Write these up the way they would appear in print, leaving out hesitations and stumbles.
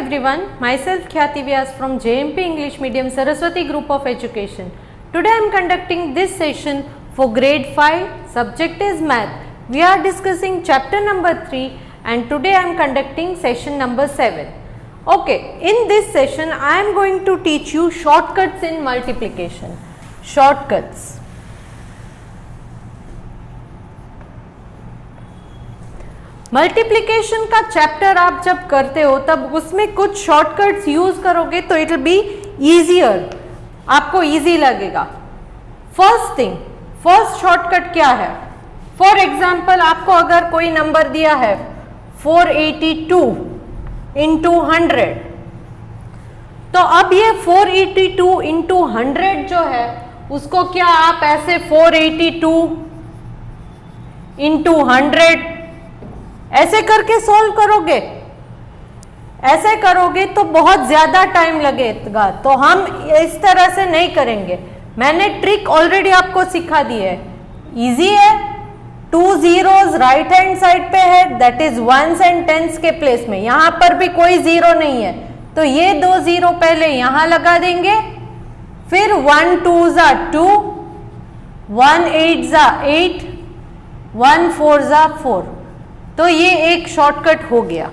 everyone, myself Khyati Vyas from JMP English Medium Saraswati Group of Education. Today I am conducting this session for grade 5, subject is math. We are discussing chapter number 3 and today I am conducting session number 7. Okay, in this session I am going to teach you shortcuts in multiplication. Shortcuts. Multiplication का chapter आप जब करते हो तब उसमें कुछ shortcuts use करोगे तो इट विल बी ईजियर, आपको इजी लगेगा. फर्स्ट शॉर्टकट क्या है? फॉर एग्जाम्पल आपको अगर कोई नंबर दिया है 482 इंटू 100, तो अब ये 482 इंटू 100 जो है उसको क्या आप ऐसे 482 इंटू 100 ऐसे करके सॉल्व करोगे? ऐसे करोगे तो बहुत ज्यादा टाइम लगेगा, तो हम इस तरह से नहीं करेंगे. मैंने ट्रिक ऑलरेडी आपको सिखा दी है, इजी है. 2 zeros राइट हैंड साइड पे है, that is ones and tens के प्लेस में. यहां पर भी कोई जीरो नहीं है, तो ये 2 जीरो पहले यहां लगा देंगे, फिर 1 2 जा 2, 1 8 जा 8, 1 4 जा 4. तो ये एक शॉर्टकट हो गया.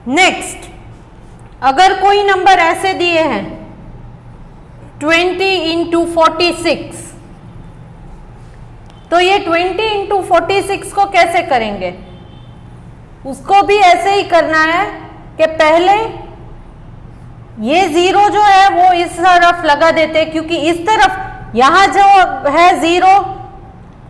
नेक्स्ट, अगर कोई नंबर ऐसे दिए हैं 20 इंटू 46, तो ये 20 इंटू 46 को कैसे करेंगे? उसको भी ऐसे ही करना है कि पहले ये जीरो जो है वो इस तरफ लगा देते हैं, क्योंकि इस तरफ यहां जो है जीरो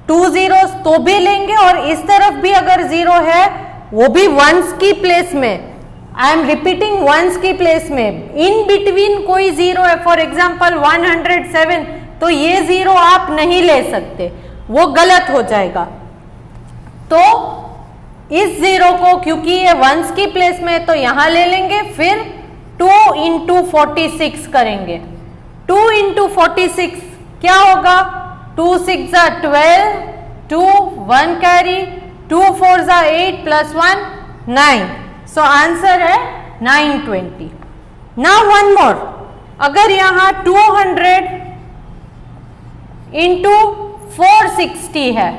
2 zeros तो भी लेंगे, और इस तरफ भी अगर जीरो है वो भी वंस की प्लेस में. आई एम रिपीटिंग, वंस की प्लेस में. इन बिटवीन कोई जीरो है, फॉर एग्जाम्पल 107, तो ये जीरो आप नहीं ले सकते, वो गलत हो जाएगा. तो इस जीरो को, क्योंकि ये वंस की प्लेस में है, तो यहां ले लेंगे, फिर 2 इंटू 46 करेंगे. 2 इंटू 46 क्या होगा? 2 6 जा 12, 2 1 कैरी, 2 4 जा 8 प्लस 1 9. सो आंसर है 920. नाउ वन मोर, अगर यहां 200 इंटू 460 है,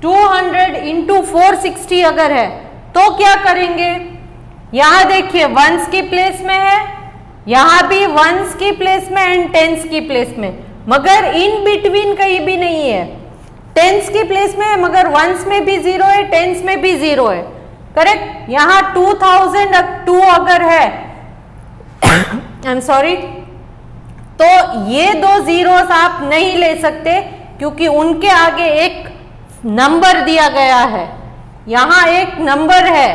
200 इंटू 460 अगर है, तो क्या करेंगे? यहां देखिए वंस की प्लेस में है, यहां भी वंस की प्लेस में एंड टेंस की प्लेस में, मगर इन बिटवीन कहीं भी नहीं है. टेंस की प्लेस में है मगर वंस में भी जीरो है, टेंस में भी जीरो है. करेक्ट. यहां 2002 अगर है आई एम सॉरी, तो ये 2 जीरोस आप नहीं ले सकते, क्योंकि उनके आगे एक नंबर दिया गया है, यहां एक नंबर है,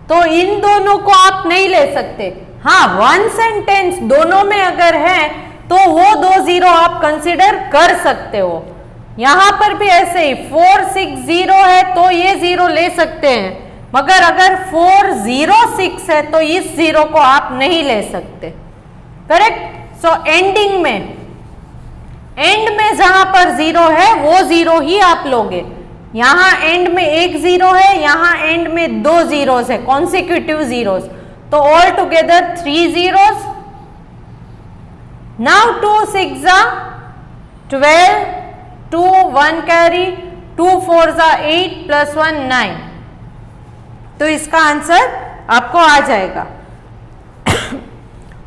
तो इन दोनों को आप नहीं ले सकते. हाँ, वंस एंड टेंस दोनों में अगर है तो वो 2 जीरो आप कंसिडर कर सकते हो. यहां पर भी ऐसे ही 460 है तो ये जीरो ले सकते हैं, मगर अगर 406 है तो इस जीरो को आप नहीं ले सकते. करेक्ट. सो एंडिंग में, एंड में जहां पर जीरो है वो जीरो ही आप लोगे. यहां एंड में एक जीरो है, यहां एंड में 2 जीरोस है, कॉन्सिक्यूटिव जीरोस, तो ऑल टुगेदर 3 जीरोस. Now 2 6 जा 12, 2 1 कैरी, 2 4 जा 8 प्लस 1 9. तो इसका आंसर आपको आ जाएगा.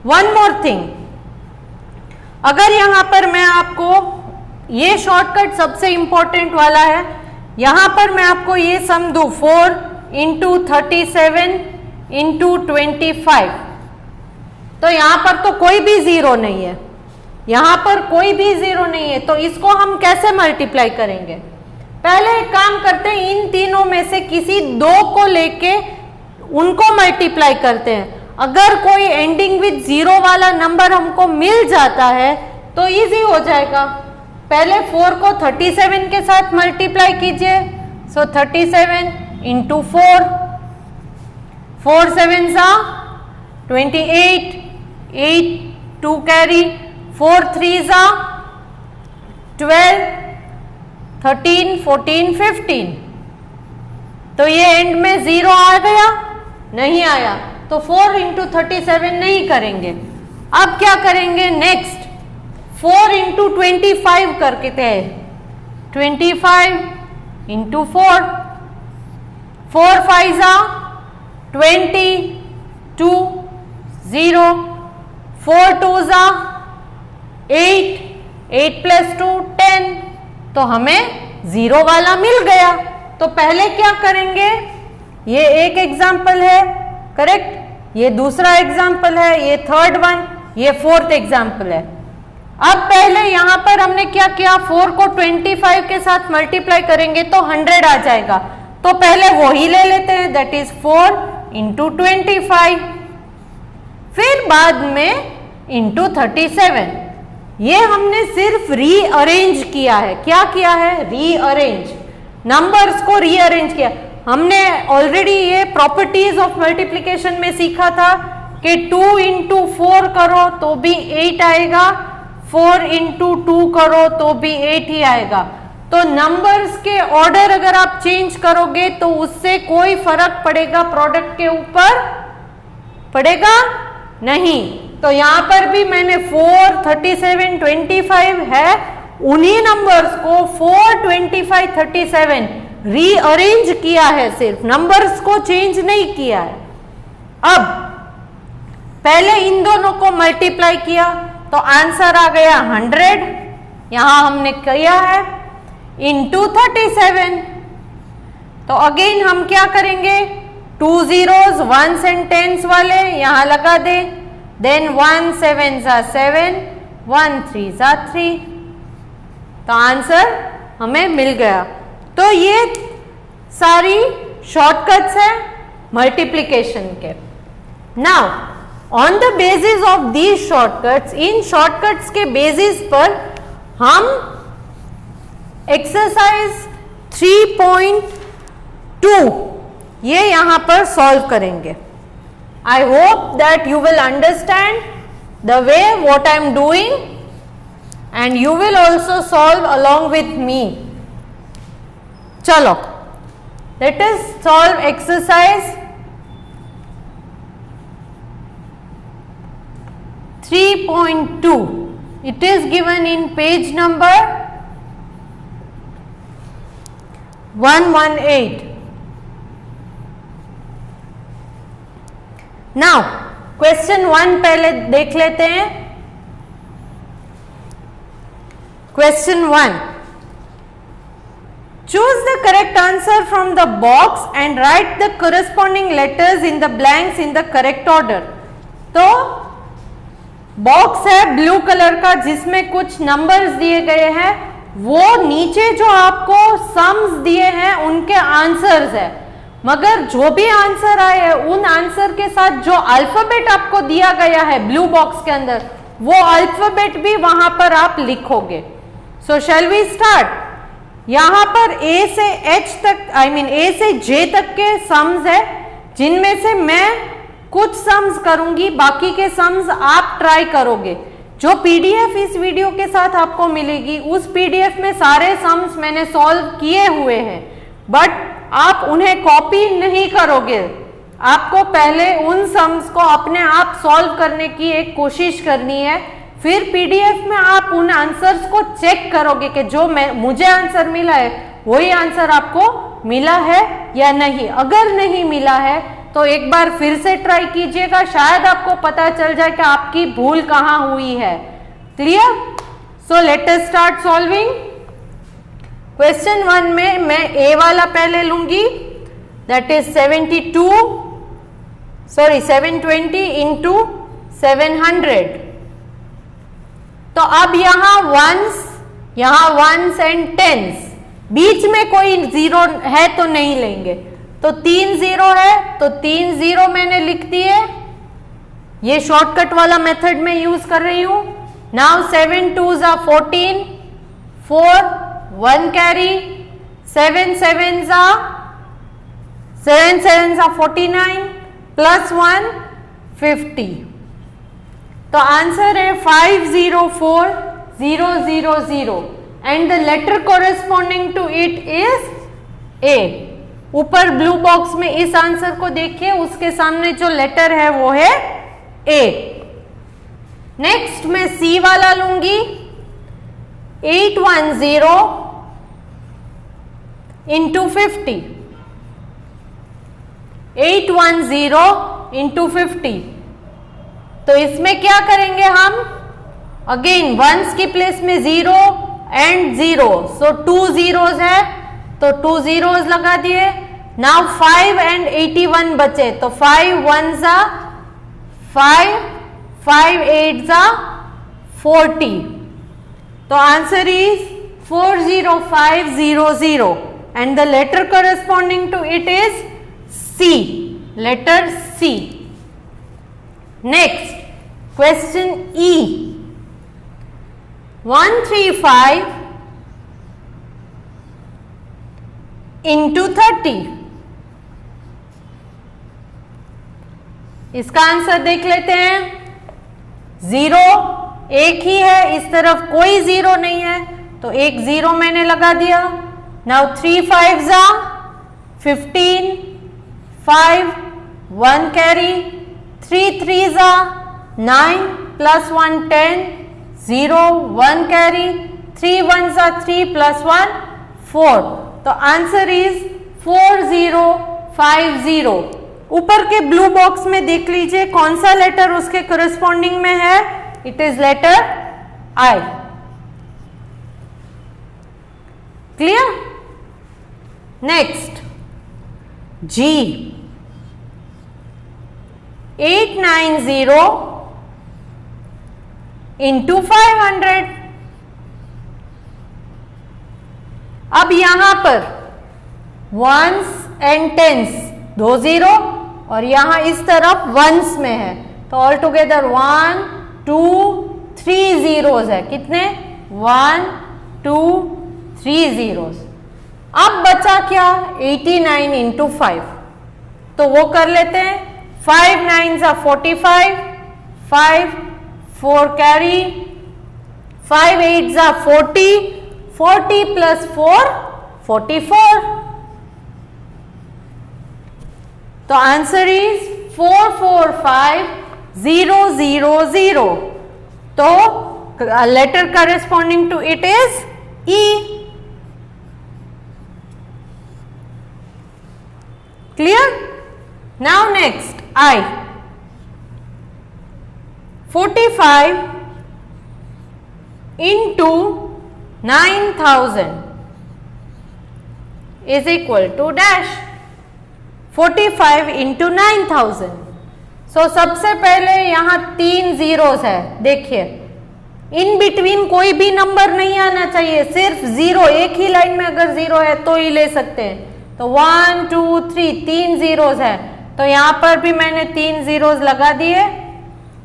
वन मोर थिंग, अगर यहां पर मैं आपको, ये शॉर्टकट सबसे इंपॉर्टेंट वाला है, यहां पर मैं आपको ये सम दूं 4 इंटू 37 इंटू 25, तो यहां पर तो कोई भी जीरो नहीं है, यहां पर कोई भी जीरो नहीं है, तो इसको हम कैसे मल्टीप्लाई करेंगे? पहले एक काम करते हैं, इन तीनों में से किसी 2 को लेके उनको मल्टीप्लाई करते हैं. अगर कोई एंडिंग विद जीरो वाला नंबर हमको मिल जाता है तो इजी हो जाएगा. पहले 4 को 37 के साथ मल्टीप्लाई कीजिए, सो 37 इंटू 4, 4 7 जा 28, 8 2 कैरी, 4 3 जा 12, 13 14 15. तो ये एंड में जीरो आ गया, नहीं आया, तो 4 इंटू 37 नहीं करेंगे। अब क्या करेंगे नेक्स्ट, 4 इंटू 25 करके थे, 25 इंटू 4, 4 5 20, 2 0, 4 2 8, 8 प्लस 2 10, तो हमें 0 वाला मिल गया। तो पहले क्या करेंगे, ये एक एग्जाम्पल है, करेक्ट, ये दूसरा एग्जाम्पल है, ये थर्ड वन, ये फोर्थ एग्जाम्पल है। अब पहले यहां पर हमने क्या किया, 4 को 25 के साथ मल्टीप्लाई करेंगे तो 100 आ जाएगा, तो पहले वो ही ले लेते हैं, दैट इज 4 इंटू 25, फिर बाद में इंटू 37। ये हमने सिर्फ रीअरेंज किया है। क्या किया है, रीअरेंज, नंबर्स को रीअरेंज किया। हमने ऑलरेडी ये प्रॉपर्टीज ऑफ मल्टीप्लिकेशन में सीखा था कि 2 इंटू 4 करो तो भी 8 आएगा, 4 इंटू 2 करो तो भी 8 ही आएगा। तो नंबर्स के ऑर्डर अगर आप चेंज करोगे तो उससे कोई फर्क पड़ेगा प्रोडक्ट के ऊपर, पड़ेगा नहीं। तो यहां पर भी मैंने 4 37 25 है, उन्हीं नंबर्स को 4 25 37 रीअरेंज किया है, सिर्फ नंबर्स को चेंज नहीं किया है। अब पहले इन दोनों को मल्टीप्लाई किया तो आंसर आ गया 100, यहां हमने किया है इंटू 37। तो अगेन हम क्या करेंगे, 2 zeros 1s and 10s वाले यहां लगा दे, then 1 7s are 7, 1 3s are 3, तो आंसर हमें मिल गया। तो ये सारी शॉर्टकट्स है मल्टीप्लिकेशन के। Now on the basis of these shortcuts, इन शॉर्टकट्स के बेसिस पर हम एक्सरसाइज 3.2 ये यहां पर सॉल्व करेंगे। I hope that you will understand the way what I am doing and you will also solve along with me. चलो, let us solve exercise 3.2. It is given in page number 118. Now, question 1 पहले देख लेते हैं। Question 1. Choose the correct answer from the box and write the corresponding letters in the blanks in the correct order. तो box है blue colour का जिसमें कुछ numbers दिए गए हैं, वो नीचे जो आपको सम्स दिए हैं उनके आंसर्स है, मगर जो भी आंसर आए हैं उन आंसर के साथ जो अल्फाबेट आपको दिया गया है ब्लू बॉक्स के अंदर, वो अल्फाबेट भी वहां पर आप लिखोगे। सो शैल वी स्टार्ट। यहां पर ए से एच तक, आई मीन ए से जे तक के सम्स है, जिनमें से मैं कुछ सम्स करूंगी, बाकी के सम्स आप ट्राई करोगे। जो पीडीएफ इस वीडियो के साथ आपको मिलेगी उस पीडीएफ में सारे सम्स मैंने सॉल्व किए हुए हैं, बट आप उन्हें कॉपी नहीं करोगे। आपको पहले उन सम्स को अपने आप सॉल्व करने की एक कोशिश करनी है, फिर पीडीएफ में आप उन आंसर्स को चेक करोगे कि जो मुझे आंसर मिला है वही आंसर आपको मिला है या नहीं। अगर नहीं मिला है तो एक बार फिर से ट्राई कीजिएगा, शायद आपको पता चल जाए कि आपकी भूल कहां हुई है। Clear? So let us start solving. Question 1 में मैं ए वाला पहले लूंगी, दैट इज 720 इंटू 700। तो अब यहां वंस एंड टेंस, बीच में कोई जीरो है तो नहीं लेंगे, तो 3 जीरो है तो 3 जीरो मैंने लिख दिए। ये शॉर्टकट वाला मेथड में यूज कर रही हूं। Now 7 2s are 14, 4 1 carry, 7 7s are 49 plus 1 50। तो आंसर है 504000 and the letter corresponding to it is A. ऊपर ब्लू बॉक्स में इस आंसर को देखिए, उसके सामने जो लेटर है वो है ए। नेक्स्ट मैं सी वाला लूंगी। 810 इंटू 50, 810 इंटू 50। तो इसमें क्या करेंगे हम, अगेन वंस की प्लेस में 0 एंड 0, सो 2 zeros है तो 2 zeros लगा दिए। नाउ 5 एंड 81 बचे, तो 5 1s 5, 5 8s 40। तो answer is 40500 and the letter corresponding to it is C, letter C. Next question E, 135 into 30। इसका आंसर देख लेते हैं। 0 एक ही है, इस तरफ कोई 0 नहीं है तो एक 0 मैंने लगा दिया। Now 3 5s 15, 5 1 carry, 3 3s 9 plus 1 10, 0 1 carry, 3 1s 3 plus 1 4। तो आंसर इज 4050। ऊपर के ब्लू बॉक्स में देख लीजिए कौन सा लेटर उसके करस्पॉन्डिंग में है। It is letter I. Clear? Next जी, 890 इंटू 500। अब यहां पर वंस एंड टेंस 2 0 और यहां इस तरफ वंस में है, तो ऑल टुगेदर 1 2 3 zeros है। कितने? 1 2 3 zeros। अब बचा क्या? 89 इंटू 5, तो वो कर लेते हैं। 5 9s 45, 5 4 कैरी, 5 8s 40, 40 plus 4 44। तो आंसर इज 445000। तो letter corresponding to it is E. Clear? Now next I, 45 into 9000 is equal to dash 45 into 9000। So सबसे पहले यहां 3 zeros है। देखिए इन बिटवीन कोई भी नंबर नहीं आना चाहिए, सिर्फ 0। एक ही लाइन में अगर 0 है तो ही ले सकते हैं। तो 1 2 3 3 zeros है, तो यहां पर भी मैंने 3 zeros लगा दिए।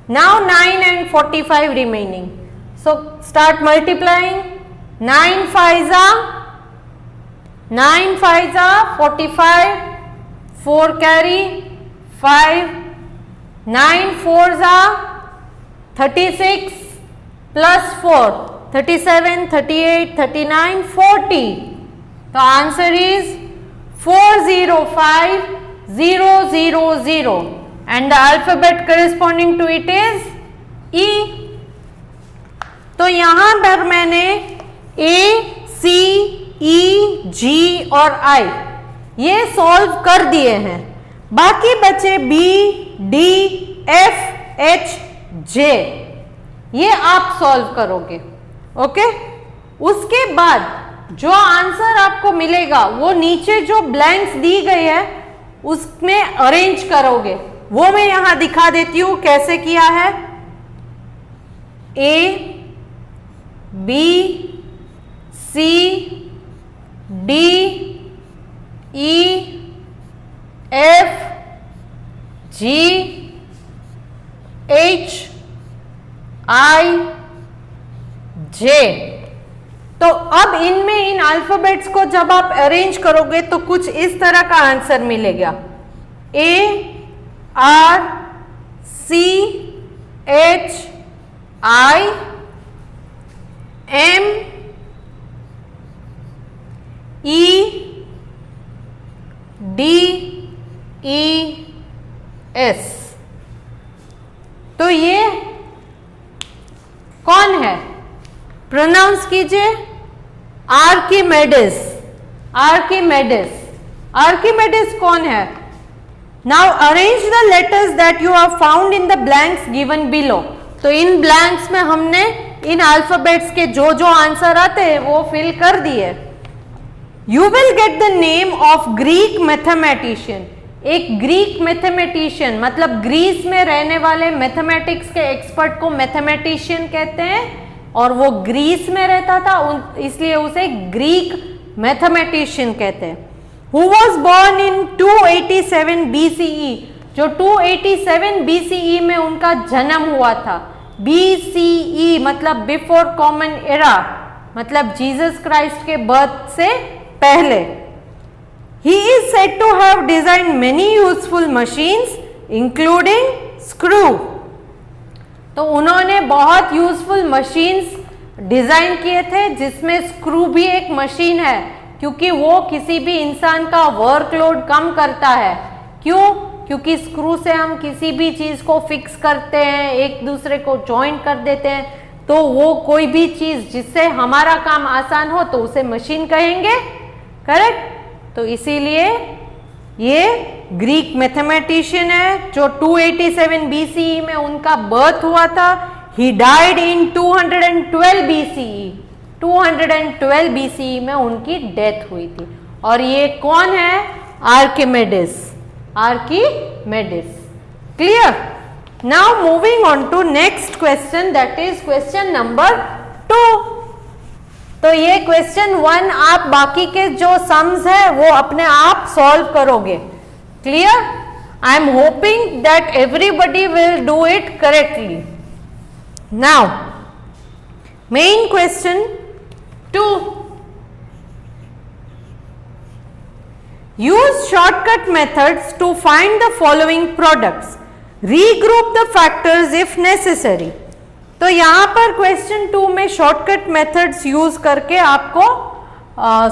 Now 9 and 45 remaining, so start multiplying. 9 5s 45, 4 carry, 5 9 4s 36 plus 4 37 38 39 40। तो answer is 405000 and the alphabet corresponding to it is E। तो यहां पर मैंने A C E G और I ये सॉल्व कर दिए हैं। बाकी बचे B D F H J, ये आप सॉल्व करोगे। ओके? उसके बाद जो आंसर आपको मिलेगा वो नीचे जो ब्लैंक्स दी गई है उसमें अरेंज करोगे। वो मैं यहां दिखा देती हूं कैसे किया है। A B C D E F G H I J। तो अब इनमें इन अल्फाबेट्स को जब आप अरेंज करोगे तो कुछ इस तरह का आंसर मिलेगा। A R C H I M E DES। तो ये कौन है? प्रोनाउंस कीजिए। आर्किमेडिस। आर्किमेडिस। आर्किमेडिस कौन है? Now arrange the letters that you have found in the blanks given below. तो इन ब्लैंक्स में हमने इन अल्फाबेट्स के जो जो आंसर आते हैं वो फिल कर दिए। You will get the name of Greek mathematician. एक ग्रीक मैथमेटिशियन मतलब ग्रीस में रहने वाले मैथमेटिक्स के एक्सपर्ट को मैथमेटिशियन कहते हैं, और वो ग्रीस में रहता था इसलिए उसे ग्रीक मैथमेटिशियन कहते हैं। Who was born in 287 BCE। जो 287 BCE में उनका जन्म हुआ था। BCE मतलब बिफोर कॉमन एरा, मतलब जीसस क्राइस्ट के बर्थ से पहले। He is said to have designed many useful machines including screw। तो उन्होंने बहुत यूजफुल मशीन्स डिजाइन किए थे जिसमें स्क्रू भी एक मशीन है, क्योंकि वो किसी भी इंसान का वर्कलोड कम करता है। क्यों? क्योंकि स्क्रू से हम किसी भी चीज को फिक्स करते हैं, एक दूसरे को जॉइंट कर देते हैं, तो वो कोई भी चीज जिससे हमारा काम आसान हो तो उसे मशीन कहेंगे। करेक्ट? तो इसीलिए ये ग्रीक मैथमेटिशियन है जो 287 BCE में उनका बर्थ हुआ था। He died in 212 BCE। 212 BCE में उनकी डेथ हुई थी। और ये कौन है? Archimedes. Archimedes. Clear? Now moving on to next question, that is question number 2। तो ये क्वेश्चन 1 आप बाकी के जो सम्स है वो अपने आप सॉल्व करोगे। Clear? I am hoping that everybody will do it correctly. Now main question 2। use shortcut methods to find the following products। regroup the factors if necessary। तो यहां पर क्वेश्चन 2 में शॉर्टकट मेथड्स यूज करके आपको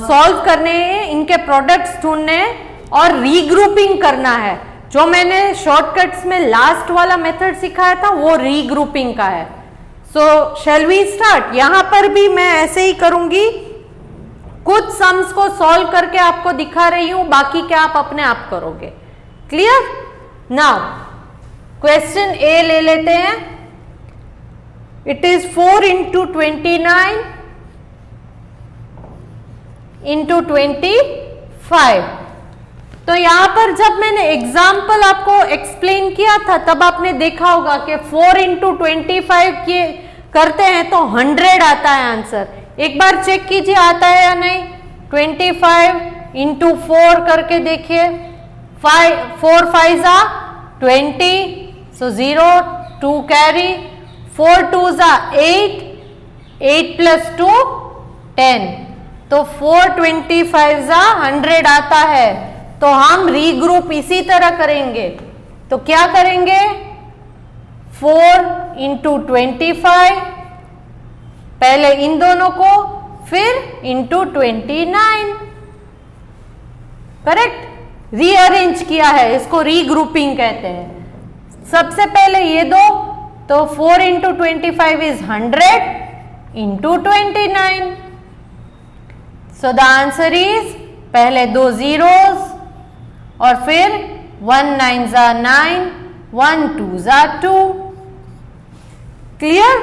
solve करने हैं, इनके products ढूंढने हैं और रीग्रुपिंग करना है। जो मैंने शॉर्टकट्स में लास्ट वाला मेथड सिखाया था वो रीग्रुपिंग का है। सो शैल वी स्टार्ट? यहां पर भी मैं ऐसे ही करूंगी, कुछ सम्स को सॉल्व करके आपको दिखा रही हूं, बाकी क्या आप अपने आप करोगे। क्लियर? नाउ क्वेश्चन ए ले लेते हैं। It is 4 into 29 into 25। तो यहां पर जब मैंने एग्जाम्पल आपको एक्सप्लेन किया था तब आपने देखा होगा कि 4 into 25 के करते हैं तो 100 आता है आंसर। एक बार चेक कीजिए आता है या नहीं। 25 into 4 करके देखिए। 4 5 20, so 0 2 कैरी। 4 2 8, 8 plus 2 10, तो 425 100 आता है। तो हम रीग्रुप इसी तरह करेंगे। तो क्या करेंगे? 4 into 25, पहले इन दोनों को, फिर into 29। करेक्ट? रीअरेंज किया है, इसको रीग्रुपिंग कहते हैं। सबसे पहले ये दो, तो 4 into 25 is 100 into 29। So the answer is पहले दो zeros और फिर 1 9 9, 1 2 2। क्लियर?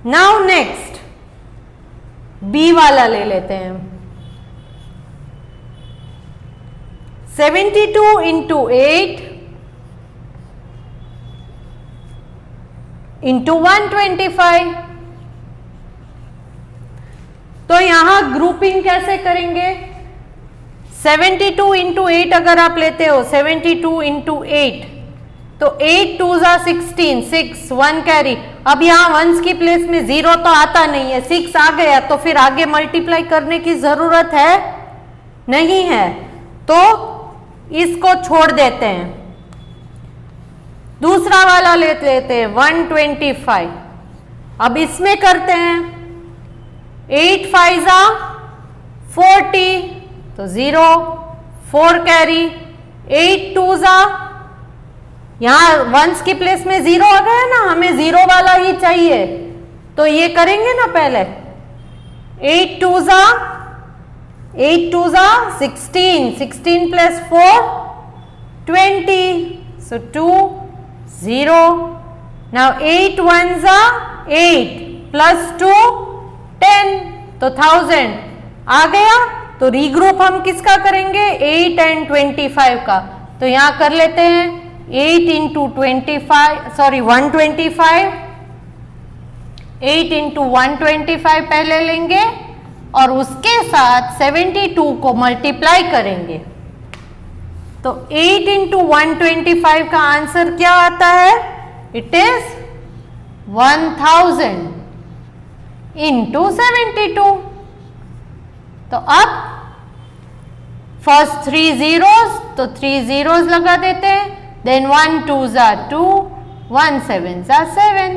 नाउ नेक्स्ट बी वाला ले लेते हैं। 72 into 8 into 125। तो यहां ग्रुपिंग कैसे करेंगे? 72 into 8 अगर आप लेते हो, 72 into 8, तो 8 2 16, 6 1 कैरी। अब यहाँ वंस की प्लेस में 0 तो आता नहीं है, 6 आ गया, तो फिर आगे मल्टीप्लाई करने की जरूरत है नहीं है, तो इसको छोड़ देते हैं। दूसरा वाला लेते हैं 125। अब इसमें करते हैं 8 5 40, तो 0 4 कैरी, 8 टू ज़ा, यहां वंस की प्लेस में 0 आ गया ना, हमें 0 वाला ही चाहिए, तो ये करेंगे ना पहले। 8 टू ज़ा 16, 16 plus 4 20, so 2 0. Now 8 1s are 8 plus 2 10, तो 1000 आ गया। तो रीग्रुप हम किसका करेंगे? 8 एंड 25 का। तो यहां कर लेते हैं 8 इंटू 25, सॉरी 125, 8 इंटू 125 पहले लेंगे और उसके साथ 72 को मल्टीप्लाई करेंगे। तो 8 इंटू 125 का आंसर क्या आता है? It is 1000 into 72। तो अब फर्स्ट 3 zeros, तो 3 zeros लगा देते हैं, then 1 2s are 2, 1 7s are 7,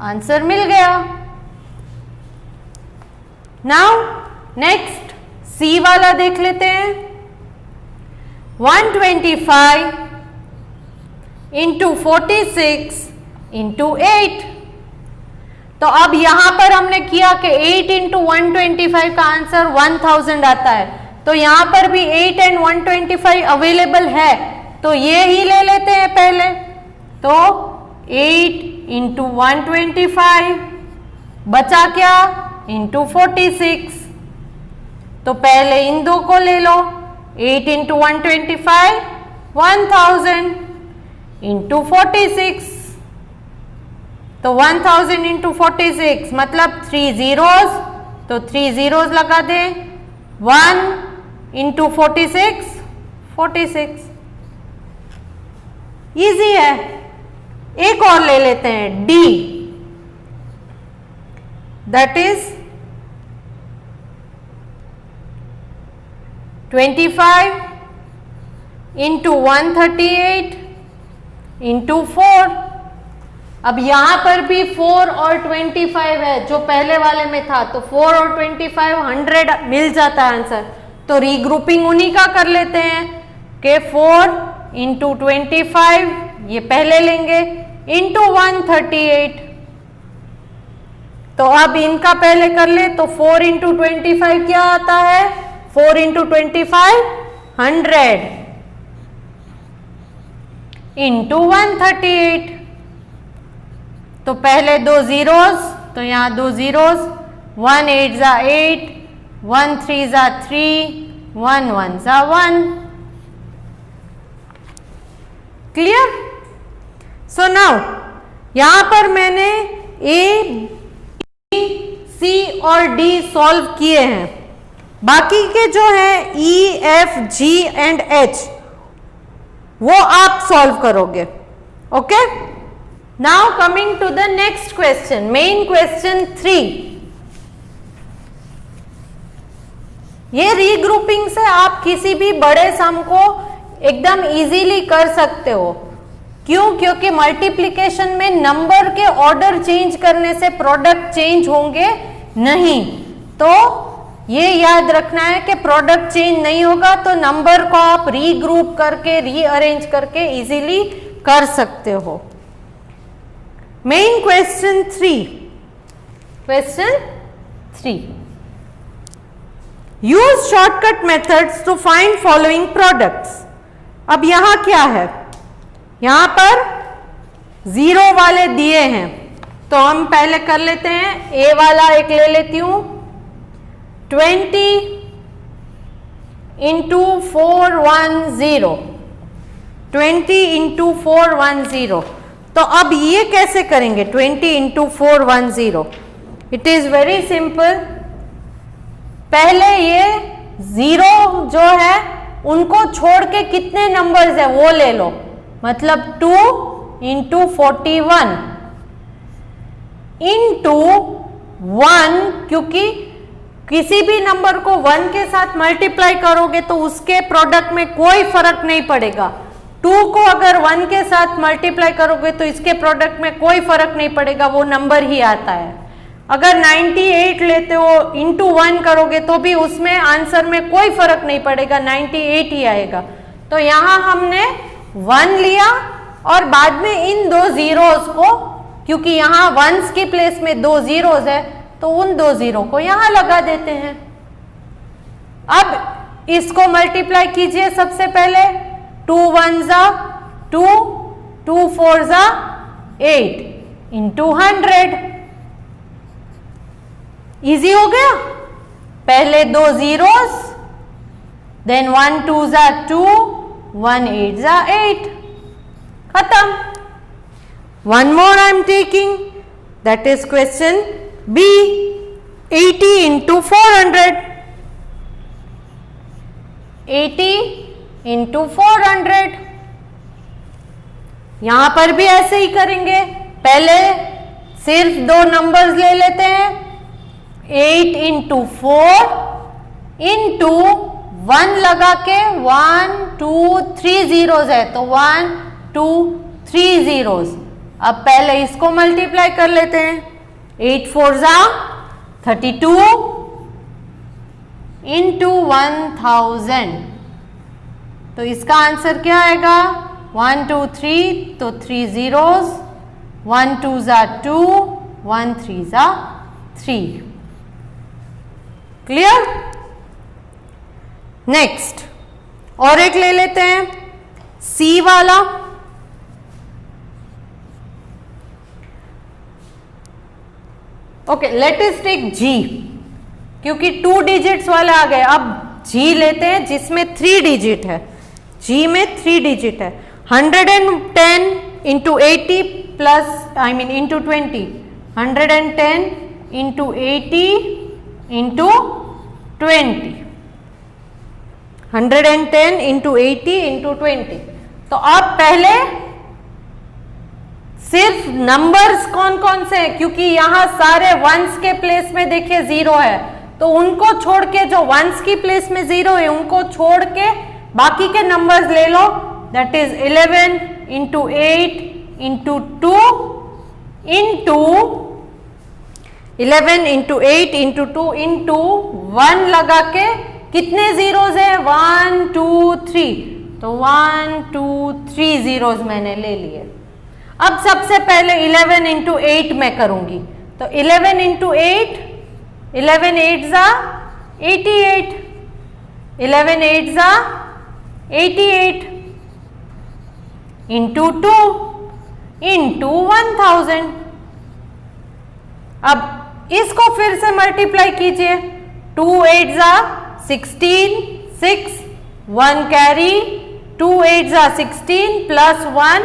answer मिल गया। नाउ नेक्स्ट सी वाला देख लेते हैं। 125 इंटू 46 इंटू 8। तो अब यहां पर हमने किया कि 8 इंटू 125 का आंसर 1000 आता है, तो यहां पर भी 8 एंड 125 अवेलेबल है, तो ये ही ले लेते हैं पहले। तो 8 इंटू 125 बचा क्या? इंटू 46। तो पहले इन दो को ले लो। 8 इंटू 125 1000 इंटू 46, तो 1000 इंटू 46 मतलब 3 zeros, तो 3 zeros लगा दें। 1 इंटू 46 46, इजी है। एक और ले लेते हैं D, that is 25 into 138 into 4। अब यहां पर भी 4 और 25 है जो पहले वाले में था, तो 4 और 25 100 मिल जाता है आंसर। तो रीग्रुपिंग उन्हीं का कर लेते हैं कि 4 इंटू 25 ये पहले लेंगे इंटू 138। तो अब इनका पहले कर ले, तो 4 इंटू 25 क्या आता है? 4 इंटू 25 100 इंटू 138। तो पहले 2 zeros, तो यहां 2 zeros, 1 8 जा 8, 1 3 जा 3, 1 1 जा 1। क्लियर? सो नाउ यहां पर मैंने ए, बी, सी और डी सॉल्व किए हैं। बाकी के जो है ई, एफ, जी एंड एच वो आप सॉल्व करोगे। Okay? Now coming to the next question, main question 3. ये रीग्रुपिंग से आप किसी भी बड़े सम को एकदम इजीली कर सकते हो। क्यों? क्योंकि मल्टीप्लिकेशन में नंबर के ऑर्डर चेंज करने से प्रोडक्ट चेंज होंगे नहीं। तो ये याद रखना है कि प्रोडक्ट चेंज नहीं होगा, तो नंबर को आप रीग्रुप करके रीअरेंज करके इजीली कर सकते हो। Main question 3. Question 3. Use shortcut methods to find following products. अब यहां क्या है? यहां पर 0 वाले दिए हैं, तो हम पहले कर लेते हैं। ए वाला एक ले लेती हूं, 20 इंटू 410, 20 इंटू 410। तो अब ये कैसे करेंगे? 20 into 410, it is very simple. पहले ये 0 जो है उनको छोड़ के कितने नंबर्स है वो ले लो, मतलब 2 इंटू 41 इंटू 1, क्योंकि किसी भी नंबर को 1 के साथ मल्टीप्लाई करोगे तो उसके प्रोडक्ट में कोई फर्क नहीं पड़ेगा। 2 को अगर 1 के साथ मल्टीप्लाई करोगे तो इसके प्रोडक्ट में कोई फर्क नहीं पड़ेगा, वो नंबर ही आता है। अगर 98 लेते हो इंटू 1 करोगे तो भी उसमें आंसर में कोई फर्क नहीं पड़ेगा, 98 ही आएगा। तो यहां हमने 1 लिया और बाद में इन दो जीरोस को, क्योंकि यहां वंस की प्लेस में दो जीरोस है तो उन दो जीरो को यहां लगा देते हैं। अब इसको मल्टीप्लाई कीजिए सबसे पहले, 2 1 जा 2, 2 4 जा 8 इंटू 100। इजी हो गया। पहले दो जीरोस, देन 1 2 जा 2, 1 8 जा 8, खत्म। One more I am taking, that is question B, 80 into 400, 80 into 400। यहां पर भी ऐसे ही करेंगे, पहले सिर्फ दो नंबर्स ले लेते हैं, 8 into 4 into 1 लगा के 1 2 3 जीरोस है तो 1 2 3 जीरोस। अब पहले इसको मल्टीप्लाई कर लेते हैं, 8 4 जा 32 इंटू 1000। तो इसका आंसर क्या आएगा, 1 2 3 तो 3 जीरोस, 1 2 जा 2, 1 3 जा 3। क्लियर। नेक्स्ट और एक ले लेते हैं, सी वाला। ओके, लेट अस टेक जी, क्योंकि 2 डिजिट्स वाले आ गए। अब जी लेते हैं जिसमें 3 डिजिट है, जी में 3 डिजिट है। 110 into 80 plus into 20, 110 into 80 into 20, 110 into 80 into 20। तो अब पहले सिर्फ नंबर्स कौन कौन से हैं, क्योंकि यहां सारे वंस के प्लेस में देखिए जीरो है, तो उनको छोड़ के, जो वंस की प्लेस में जीरो है उनको छोड़ के बाकी के नंबर्स ले लो। That is 11 into 8 into 2 into 11 into 8 into 2 into 1 लगा के कितने जीरोस है, 1 2 3, तो 1 2 3 जीरोस मैंने ले लिए। अब सबसे पहले 11 इंटू 8 मैं करूंगी, तो 11 इंटू 8, 11 8 जा 88, 11 8 जा 88 इंटू 2 इंटू 1000। अब इसको फिर से मल्टीप्लाई कीजिए, 2 8 जा 16, 6 1 कैरी, 2 8 जा 16 प्लस 1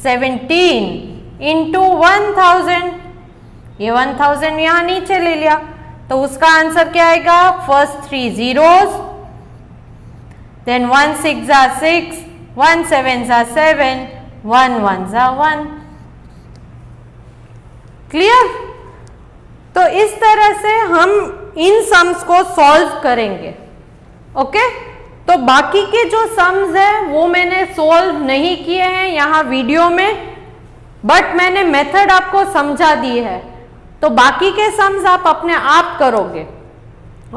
17 इंटू 1000। ये 1000 यहां नीचे ले लिया, तो उसका आंसर क्या आएगा, फर्स्ट 3 जीरोस, देन 1 6 जा 6, 1 7 जा 7, 1 1 जा 1। क्लियर। तो इस तरह से हम इन सम्स को सॉल्व करेंगे। ओके, तो बाकी के जो सम्स है वो मैंने सोल्व नहीं किए हैं यहाँ वीडियो में, बट मैंने मेथड आपको समझा दी है, तो बाकी के सम्स आप अपने आप करोगे।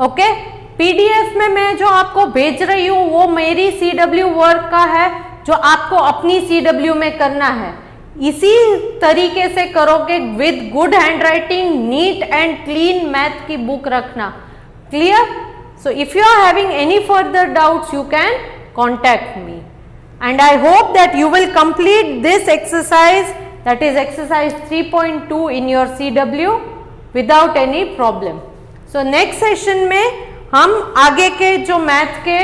ओके, पीडीएफ में मैं जो आपको भेज रही हूँ वो मेरी सीडब्ल्यू वर्क का है, जो आपको अपनी सीडब्ल्यू में करना है। इसी तरीके से करोगे with good handwriting, neat and clean math की बुक रखना। Clear. So if you are having any further doubts, you can contact me, and I hope that you will complete this exercise, that is exercise 3.2 in your CW without any problem. So next session में हम आगे के जो math के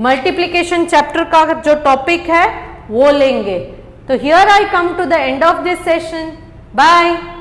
multiplication chapter का जो topic है वो लेंगे। तो here I come to the end of this session. Bye.